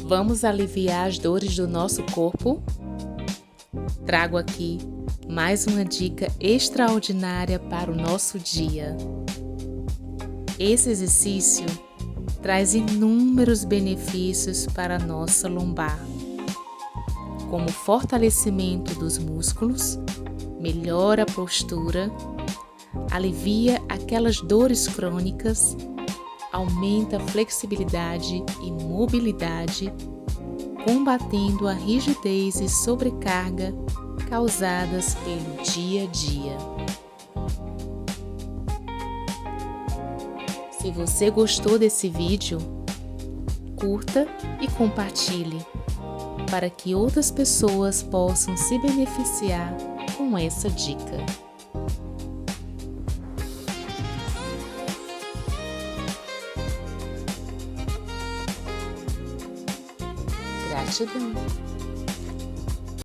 Vamos aliviar as dores do nosso corpo? Trago aqui mais uma dica extraordinária para o nosso dia. Esse exercício traz inúmeros benefícios para a nossa lombar, como fortalecimento dos músculos, melhora a postura, alivia aquelas dores crônicas, aumenta a flexibilidade e mobilidade, combatendo a rigidez e sobrecarga causadas pelo dia a dia. Se você gostou desse vídeo, curta e compartilhe para que outras pessoas possam se beneficiar com essa dica. Gratidão!